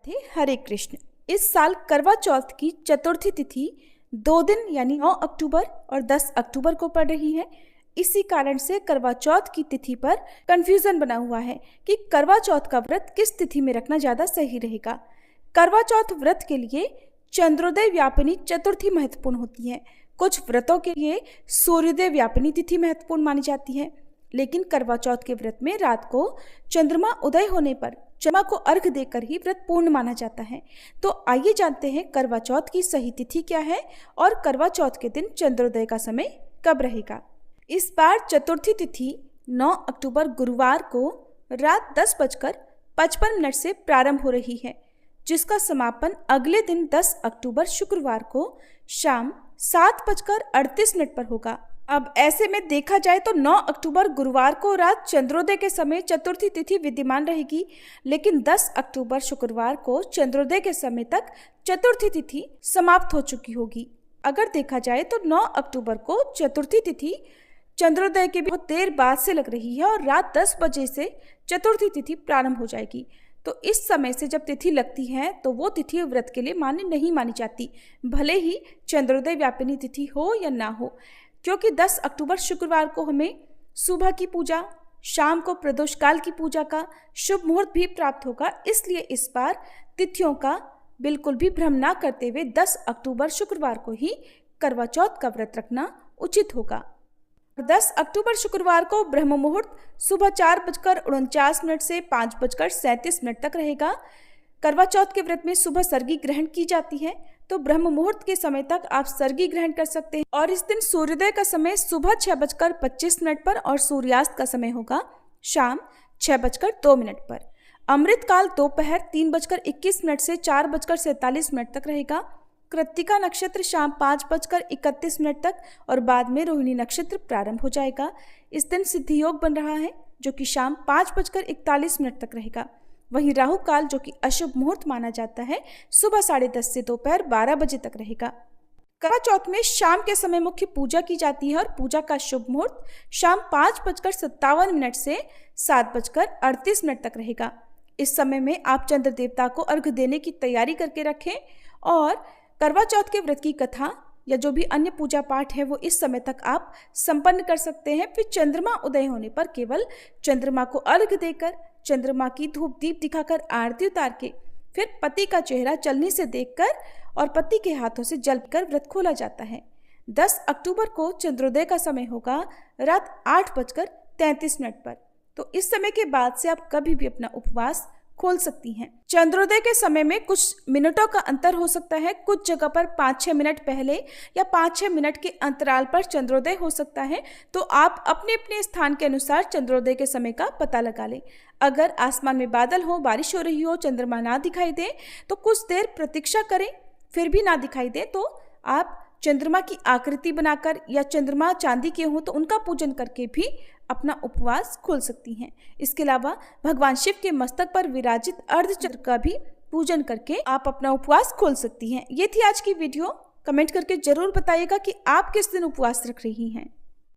थे हरे कृष्ण। इस साल करवा चौथ की चतुर्थी तिथि 2 दिन यानी 9 अक्टूबर और 10 अक्टूबर को पड़ रही है। इसी कारण से करवा चौथ की तिथि पर कंफ्यूजन बना हुआ है कि करवा चौथ का व्रत किस तिथि में रखना ज़्यादा सही रहेगा। करवा चौथ व्रत के लिए चंद्रोदय व्यापिनी चतुर्थी महत्वपूर्ण होती है। कुछ व्रतों के लिए सूर्योदय व्यापिनी तिथि महत्वपूर्ण मानी जाती है, लेकिन करवा चौथ के व्रत में रात को चंद्रमा उदय होने पर चंद्रमा को अर्घ देकर ही व्रत पूर्ण माना जाता है। तो आइए जानते हैं करवा चौथ की सही तिथि क्या है और करवा चौथ के दिन चंद्रोदय का समय कब रहेगा। इस बार चतुर्थी तिथि 9 अक्टूबर गुरुवार को रात 10:55 से प्रारंभ हो रही है, जिसका समापन अगले दिन 10 अक्टूबर शुक्रवार को शाम 7:38 पर होगा। अब ऐसे में देखा जाए तो 9 अक्टूबर गुरुवार को रात चंद्रोदय के समय चतुर्थी तिथि विद्यमान रहेगी, लेकिन 10 अक्टूबर शुक्रवार को चंद्रोदय के समय तक चतुर्थी तिथि समाप्त हो चुकी होगी। अगर देखा जाए तो 9 अक्टूबर को चतुर्थी तिथि चंद्रोदय के बहुत देर बाद से लग रही है और रात 10 बजे से चतुर्थी तिथि प्रारंभ हो जाएगी। तो इस समय से जब तिथि लगती है तो वो तिथि व्रत के लिए मान्य नहीं मानी जाती, भले ही चंद्रोदय व्यापिनी तिथि हो या ना हो, क्योंकि 10 अक्टूबर शुक्रवार को हमें सुबह की पूजा, शाम को प्रदोष काल की पूजा का शुभ मुहूर्त भी प्राप्त होगा। इसलिए इस बार तिथियों का बिल्कुल भी भ्रम ना करते हुए 10 अक्टूबर शुक्रवार को ही करवा चौथ का व्रत रखना उचित होगा। 10 अक्टूबर शुक्रवार को ब्रह्म मुहूर्त सुबह 4:49 से 5:37 तक रहेगा। करवा चौथ के व्रत में सुबह सर्गी ग्रहण की जाती है, तो ब्रह्म मुहूर्त के समय तक आप सर्गी ग्रहण कर सकते हैं। और इस दिन सूर्योदय का समय सुबह 6:25 पर और सूर्यास्त का समय होगा शाम 6:02 पर। अमृत काल दोपहर 3:21 से 4:47 तक रहेगा। कृत्तिका नक्षत्र शाम 5:31 तक और बाद में रोहिणी नक्षत्र प्रारंभ हो जाएगा। इस दिन सिद्धि योग बन रहा है, जो कि शाम 5:41 तक रहेगा। वहीं राहु काल, जो कि अशुभ मुहूर्त माना जाता है, सुबह 10:30 से दोपहर 12 बजे तक रहेगा। करवा चौथ में शाम के समय मुख्य पूजा की जाती है और पूजा का शुभ मुहूर्त शाम 5:57 से 7:38 तक रहेगा। इस समय में आप चंद्र देवता को अर्घ देने की तैयारी करके रखें और करवा चौथ के व्रत की कथा या जो भी अन्य पूजा पाठ है वो इस समय तक आप संपन्न कर सकते हैं। फिर चंद्रमा उदय होने पर केवल चंद्रमा को अर्घ देकर, चंद्रमा की धूप दीप दिखाकर आरती उतार के फिर पति का चेहरा चलनी से देखकर और पति के हाथों से जल कर व्रत खोला जाता है। 10 अक्टूबर को चंद्रोदय का समय होगा रात 8:33 पर। तो इस समय के बाद से आप कभी भी अपना उपवास खोल सकती हैं। चंद्रोदय के समय में कुछ मिनटों का अंतर हो सकता है, कुछ जगह पर 5-6 मिनट पहले या 5-6 मिनट के अंतराल पर चंद्रोदय हो सकता है। तो आप अपने अपने स्थान के अनुसार चंद्रोदय के समय का पता लगा लें। अगर आसमान में बादल हो, बारिश हो रही हो, चंद्रमा ना दिखाई दे तो कुछ देर प्रतीक्षा करें, फिर भी ना दिखाई दे तो आप चंद्रमा की आकृति बनाकर या चंद्रमा चांदी के हों तो उनका पूजन करके भी अपना उपवास खोल सकती हैं। इसके अलावा भगवान शिव के मस्तक पर विराजित अर्धचंद्र का भी पूजन करके आप अपना उपवास खोल सकती हैं। ये थी आज की वीडियो। कमेंट करके जरूर बताइएगा कि आप किस दिन उपवास रख रही हैं।